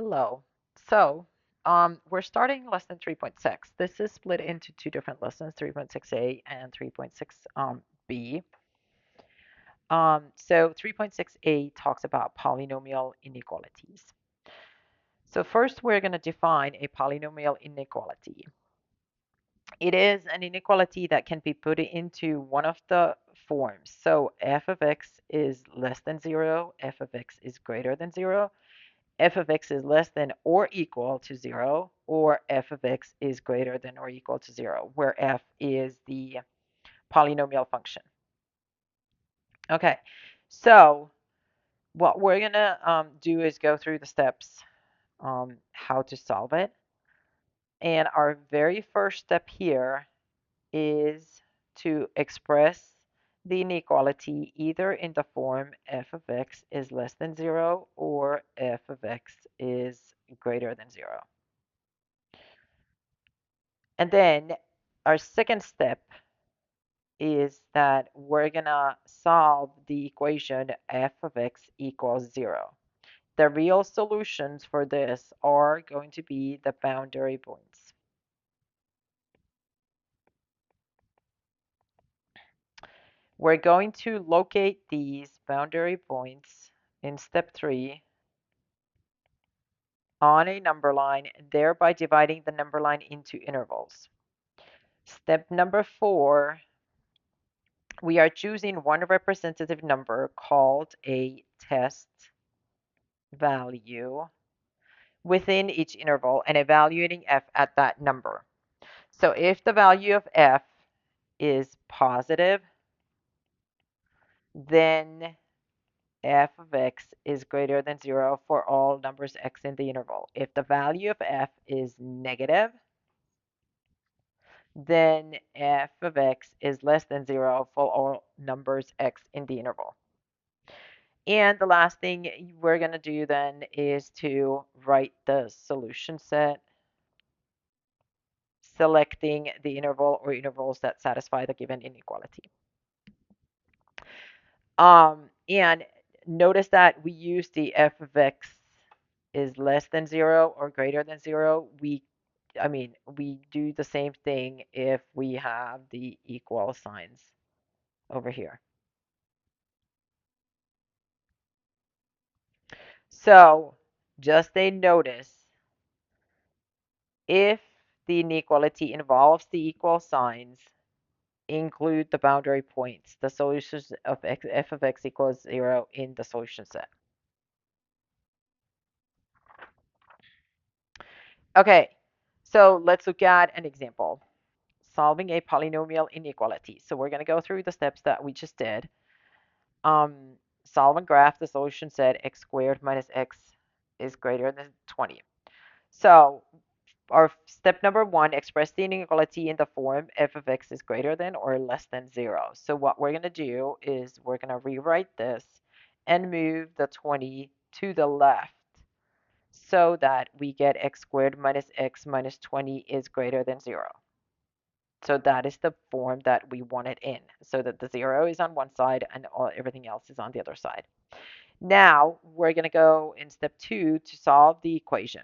Hello. So, we're starting lesson 3.6. This is split into two different lessons, 3.6a and 3.6b. So 3.6a talks about polynomial inequalities. So first, we're going to define a polynomial inequality. It is an inequality that can be put into one of the forms. So f of x is less than 0, f of x is greater than 0, f of x is less than or equal to 0, or f of x is greater than or equal to 0, where f is the polynomial function. Okay, so what we're going to do is go through the steps how to solve it. And our very first step here is to express the inequality either in the form f of x is less than 0 or f of x is greater than 0. And then our second step is that we're gonna solve the equation f of x equals 0. The real solutions for this are going to be the boundary points. We're going to locate these boundary points in step 3 on a number line, thereby dividing the number line into intervals. Step number 4, we are choosing one representative number called a test value within each interval and evaluating f at that number. So if the value of f is positive, then f of x is greater than 0 for all numbers x in the interval. If the value of f is negative, then f of x is less than 0 for all numbers x in the interval. And the last thing we're going to do then is to write the solution set, selecting the interval or intervals that satisfy the given inequality. And notice that we use the f of x is less than 0 or greater than 0. We do the same thing if we have the equal signs over here. So just a notice, if the inequality involves the equal signs, include the boundary points, the solutions of f of x equals 0 in the solution set. Okay, so let's look at an example. Solving a polynomial inequality. So we're going to go through the steps that we just did. Solve and graph the solution set x squared minus x is greater than 20. So our step number 1, express the inequality in the form f of x is greater than or less than 0. So what we're going to do is we're going to rewrite this and move the 20 to the left so that we get x squared minus x minus 20 is greater than 0. So that is the form that we want it in, so that the 0 is on one side and everything else is on the other side. Now we're going to go in step 2 to solve the equation.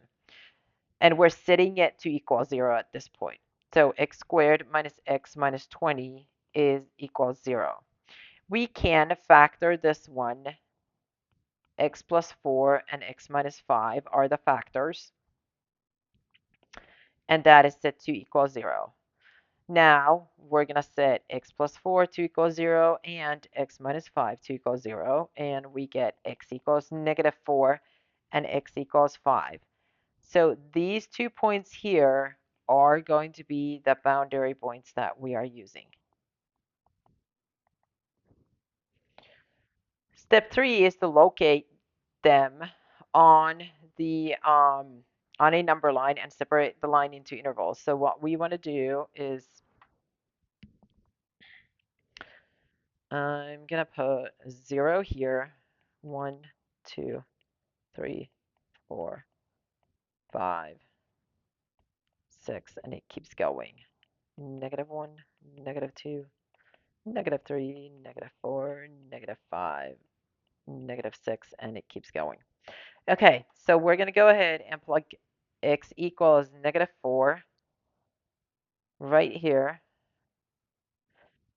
And we're setting it to equal 0 at this point. So x squared minus x minus 20 is equals 0. We can factor this one. X plus 4 and x minus 5 are the factors. And that is set to equal 0. Now we're going to set x plus 4 to equal 0 and x minus 5 to equal 0. And we get x equals negative 4 and x equals 5. So these 2 points here are going to be the boundary points that we are using. Step 3 is to locate them on the on a number line and separate the line into intervals. So what we want to do is I'm gonna put 0 here, 1, 2, 3, 4, 5, 6, and it keeps going. Negative 1, negative 2, negative 3, negative 4, negative 5, negative 6, and it keeps going. Okay, so we're going to go ahead and plug x equals -4 right here.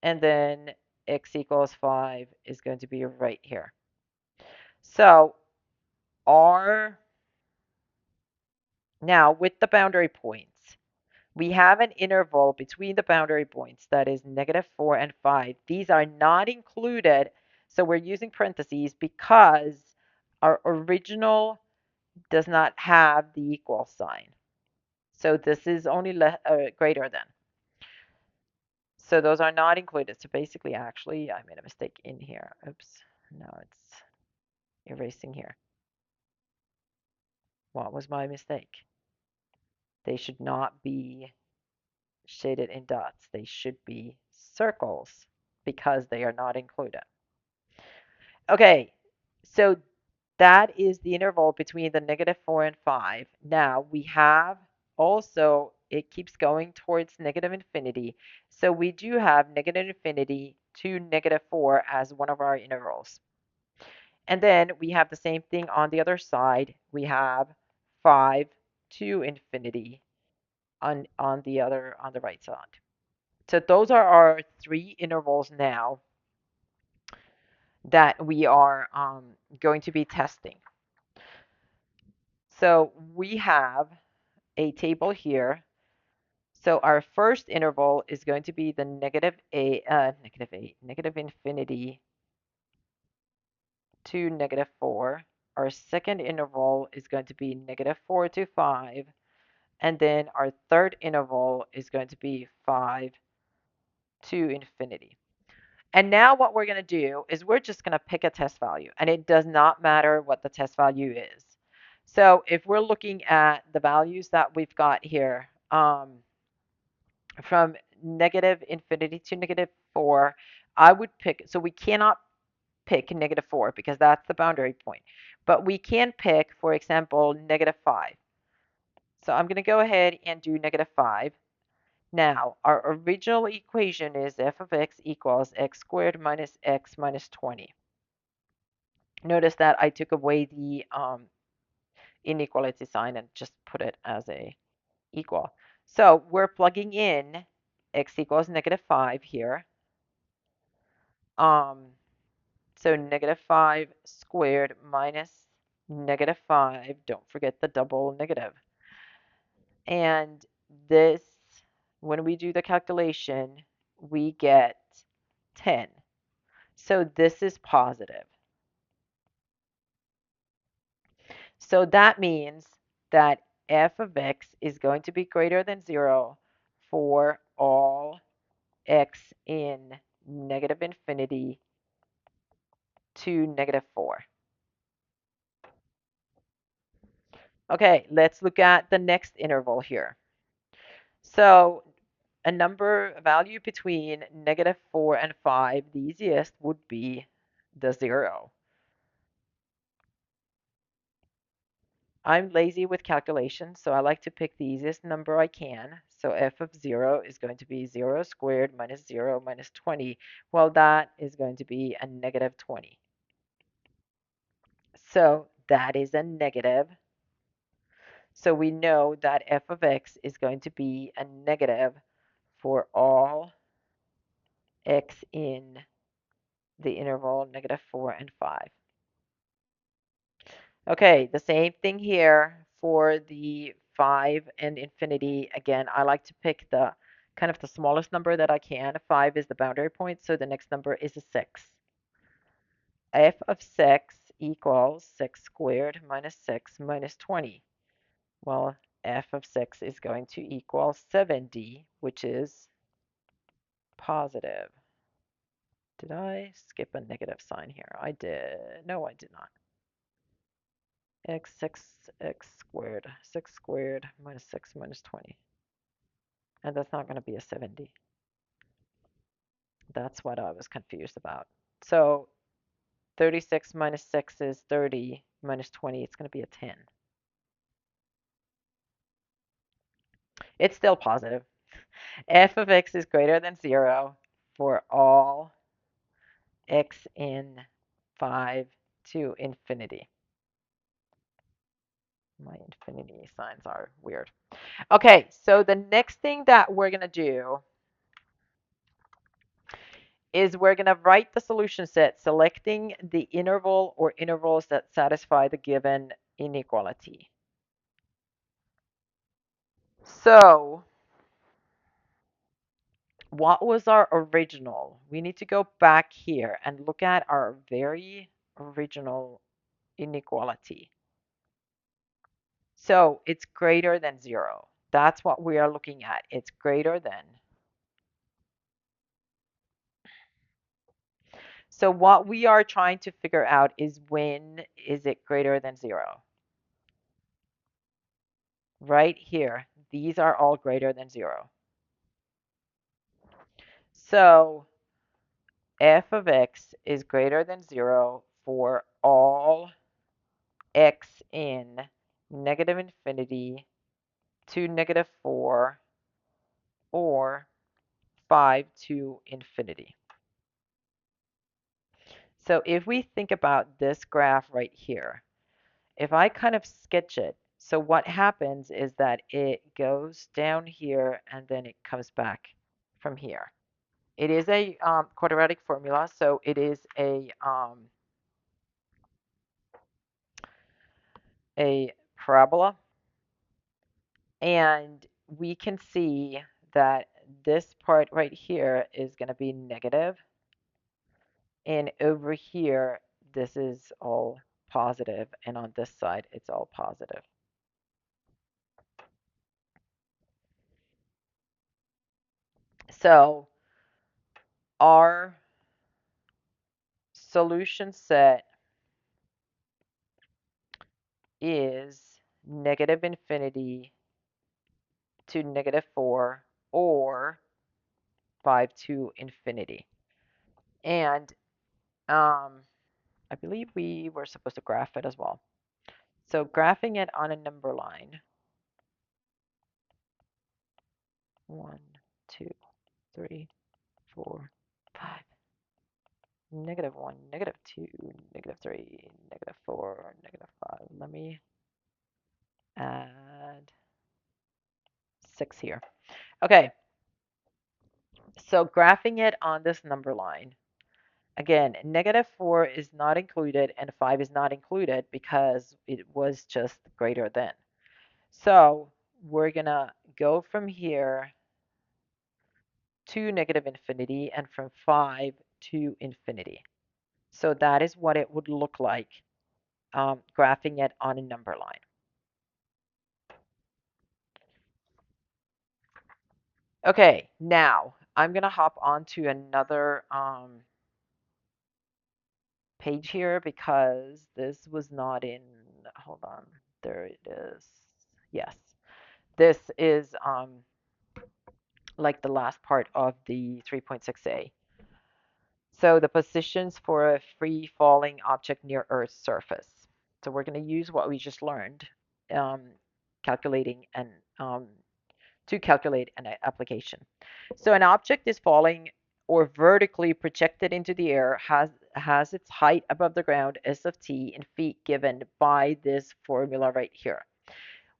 And then x equals 5 is going to be right here. So now with the boundary points, we have an interval between the boundary points that is -4 and 5. These are not included, so we're using parentheses because our original does not have the equal sign. So this is only greater than. So those are not included. So basically, actually, I made a mistake in here. Oops. No, it's erasing here. What was my mistake? They should not be shaded in dots. They should be circles because they are not included. Okay, so that is the interval between the -4 and 5. Now we have also, it keeps going towards negative infinity. So we do have negative infinity to -4 as one of our intervals. And then we have the same thing on the other side. We have 5 to infinity on the right side. So those are our three intervals now that we are going to be testing. So we have a table here. So our first interval is going to be the negative infinity to -4. Our second interval is going to be -4 to 5. And then our third interval is going to be 5 to infinity. And now what we're going to do is we're just going to pick a test value, and it does not matter what the test value is. So if we're looking at the values that we've got here, from negative infinity to -4, I would pick, so we cannot pick -4 because that's the boundary point, but we can pick, for example, -5. So I'm going to go ahead and do -5. Now, our original equation is f of x equals x squared minus x minus 20. Notice that I took away the inequality sign and just put it as a equal. So we're plugging in x equals -5 here. So -5 squared minus -5. Don't forget the double negative. And this, when we do the calculation, we get 10. So this is positive. So that means that f of x is going to be greater than 0 for all x in negative infinity to -4. Okay, let's look at the next interval here. So a value between -4 and 5, the easiest would be the 0. I'm lazy with calculations, so I like to pick the easiest number I can. So f of 0 is going to be 0 squared minus 0 minus 20. Well, that is going to be a -20. So that is a negative. So we know that f of x is going to be a negative for all x in the interval -4 and 5. Okay, the same thing here for the 5 and infinity. Again, I like to pick the kind of the smallest number that I can. 5 is the boundary point, so the next number is a 6. f of 6 equals 6 squared minus 6 minus 20. Well, f of 6 is going to equal 70, which is positive. Did I skip a negative sign here? I did. No, I did not. X squared minus 6 minus 20. And that's not going to be a 70. That's what I was confused about. So 36 minus 6 is 30 minus 20. It's going to be a 10. It's still positive. F of x is greater than 0 for all x in 5 to infinity. My infinity signs are weird. Okay, so the next thing that we're going to do is we're going to write the solution set selecting the interval or intervals that satisfy the given inequality. So what was our original? We need to go back here and look at our very original inequality. So it's greater than 0. That's what we are looking at. It's greater than. So what we are trying to figure out is when is it greater than 0? Right here. These are all greater than 0. So f of x is greater than 0 for all x in negative infinity to negative 4 or 5 to infinity. So if we think about this graph right here, if I kind of sketch it, so what happens is that it goes down here and then it comes back from here. It is a quadratic formula, so it is a parabola. And we can see that this part right here is going to be negative. And over here, this is all positive. And on this side, it's all positive. So our solution set is negative infinity to negative 4 or 5 to infinity. And I believe we were supposed to graph it as well. So graphing it on a number line. 1, 2, 3, 4, 5. Negative 1, negative 2, negative 3, negative 4, negative 5. Let me add 6 here. Okay, so graphing it on this number line. Again, negative 4 is not included and 5 is not included because it was just greater than. So we're going to go from here to negative infinity and from 5 to infinity. So that is what it would look like graphing it on a number line. Okay, now I'm going to hop onto another page here because this was not in, hold on, there it is. Yes, this is like the last part of the 3.6a. So the positions for a free falling object near Earth's surface. So we're going to use what we just learned, calculating and to calculate an application. So an object is falling or vertically projected into the air has its height above the ground s of t in feet given by this formula right here,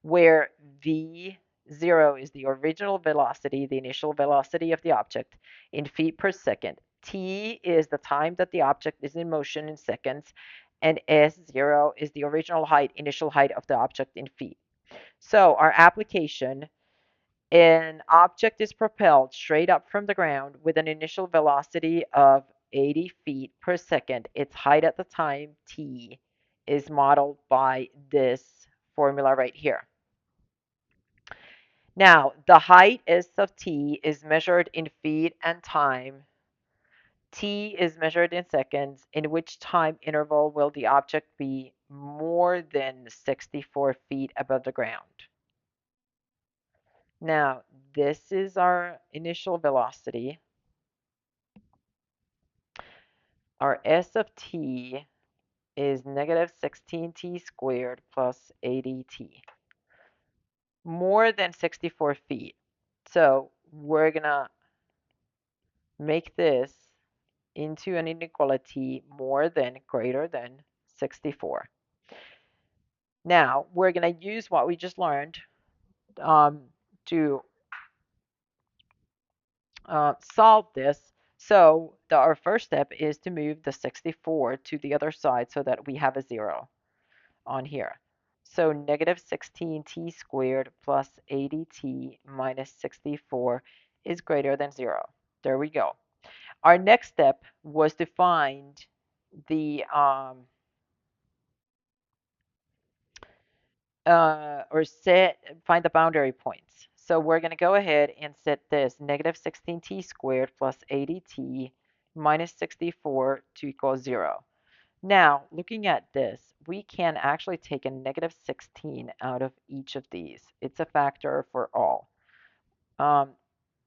where v0 is the original velocity, the initial velocity of the object in feet per second. T is the time that the object is in motion in seconds, and S0 is the original height, initial height of the object in feet. So our application, an object is propelled straight up from the ground with an initial velocity of 80 feet per second. Its height at the time, t, is modeled by this formula right here. Now, the height s of t is measured in feet and time. T is measured in seconds. In which time interval will the object be more than 64 feet above the ground? Now, this is our initial velocity. Our s of t is negative 16t squared plus 80t. More than 64 feet. So we're going to make this into an inequality more than greater than 64. Now, we're going to use what we just learned to solve this. So our first step is to move the 64 to the other side so that we have a 0 on here. So negative 16t squared plus 80t minus 64 is greater than 0. There we go. Our next step was to find the find the boundary points. So we're going to go ahead and set this negative 16t squared plus 80t minus 64 to equal 0. Now, looking at this, we can actually take a negative 16 out of each of these. It's a factor for all.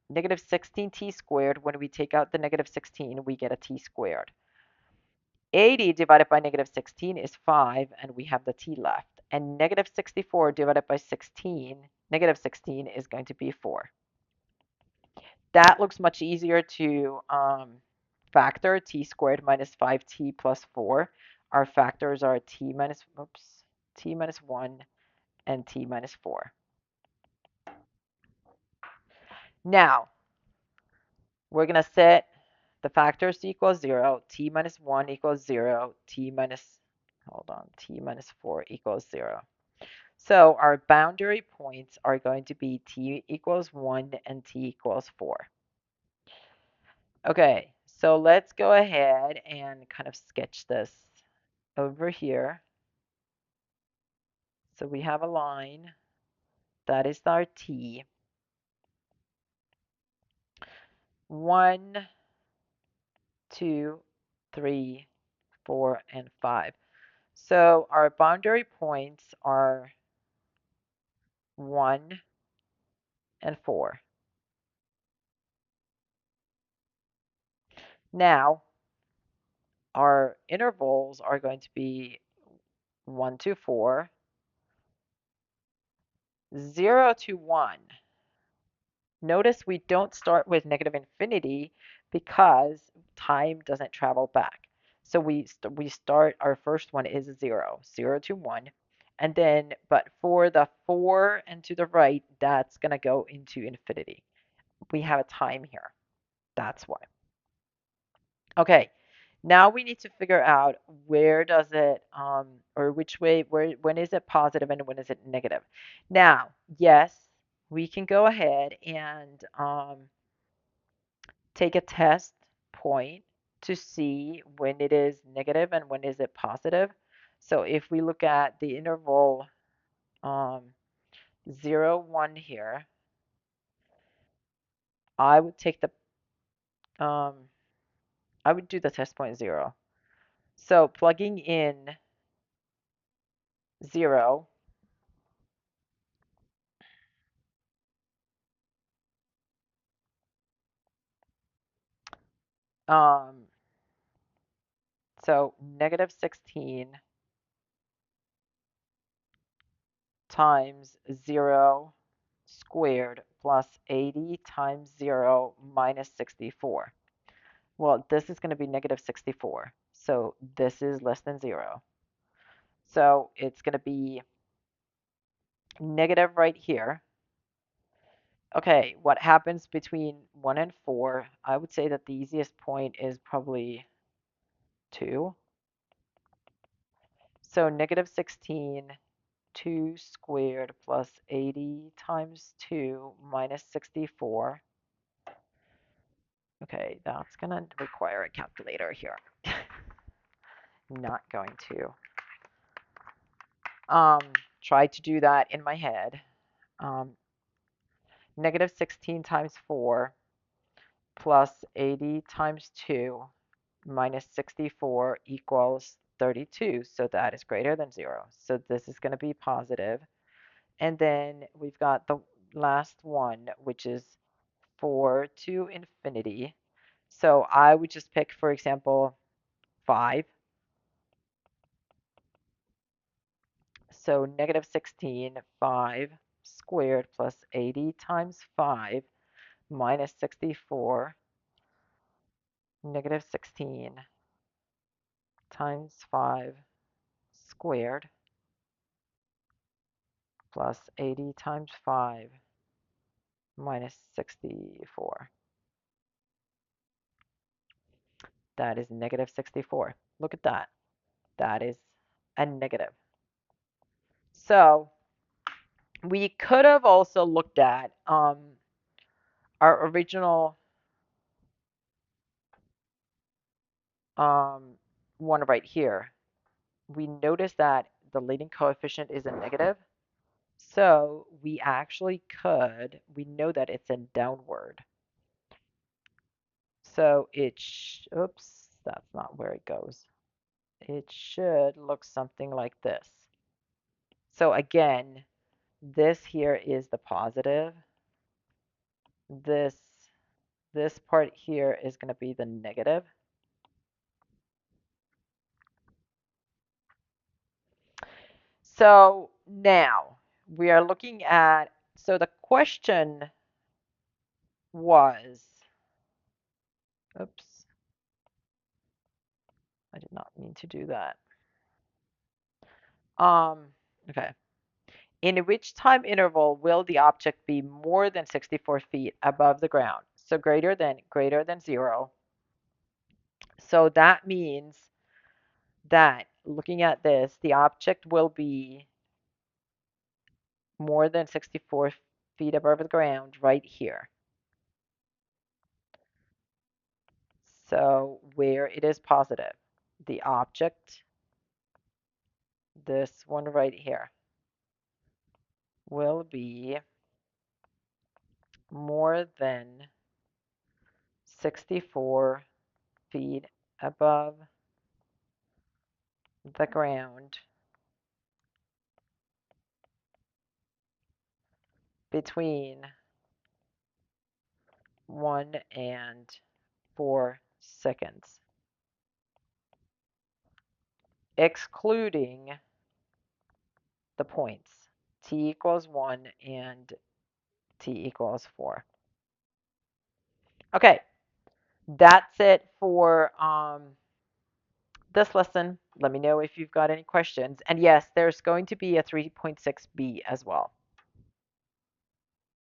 Negative 16t squared, when we take out the negative 16, we get a t squared. 80 divided by negative 16 is 5, and we have the t left. And negative 64 divided by 16, negative 16 is going to be 4. That looks much easier to factor. T squared minus 5t plus 4. Our factors are t minus 1 and t minus 4. Now, we're going to set the factors to equal 0. T minus 1 equals 0. T minus 4 equals 0. So our boundary points are going to be t equals 1 and t equals 4. Okay, so let's go ahead and kind of sketch this over here. So we have a line. That is our t. 1, 2, 3, 4, and 5. So our boundary points are 1 and 4. Now, our intervals are going to be 1 to 4, 0 to 1. Notice we don't start with negative infinity because time doesn't travel back. So we start, our first one is 0, 0 to 1. And then, but for the 4 and to the right, that's going to go into infinity. We have a time here. That's why. Okay, now we need to figure out where does it, or which way, when is it positive and when is it negative? Now, yes, we can go ahead and take a test point to see when it is negative and when is it positive. So if we look at the interval 0, 1 here, I would take um, I would do the test point 0. So plugging in 0, um, so negative 16 times 0 squared plus 80 times 0 minus 64. Well, this is going to be negative 64. So this is less than 0. So it's going to be negative right here. Okay, what happens between 1 and 4? I would say that the easiest point is probably 2. So negative 16, 2 squared plus 80 times 2 minus 64. Okay, that's going to require a calculator here. Not going to. Try to do that in my head. Negative 16 times 4 plus 80 times 2 minus 64 equals 32. So that is greater than 0. So this is going to be positive. And then we've got the last one, which is 4 to infinity. So I would just pick, for example, 5. So negative 16, 5 squared plus 80 times 5 minus 64, negative 16 times 5 squared plus 80 times 5 minus 64. That is negative 64. Look at that. That is a negative. So we could have also looked at our original one right here. We notice that the leading coefficient is a negative. So we actually could, we know that it's in downward. So oops, that's not where it goes. It should look something like this. So again, this here is the positive. This part here is going to be the negative. So now we are looking at, so the question was, oops, I did not mean to do that. Okay. In which time interval will the object be more than 64 feet above the ground? So greater than 0. So that means that looking at this, the object will be more than 64 feet above the ground right here. So where it is positive, the object, this one right here, will be more than 64 feet above the ground between 1 and 4 seconds, excluding the points t equals 1 and t equals 4. Okay, that's it for this lesson. Let me know if you've got any questions. And yes, there's going to be a 3.6b as well.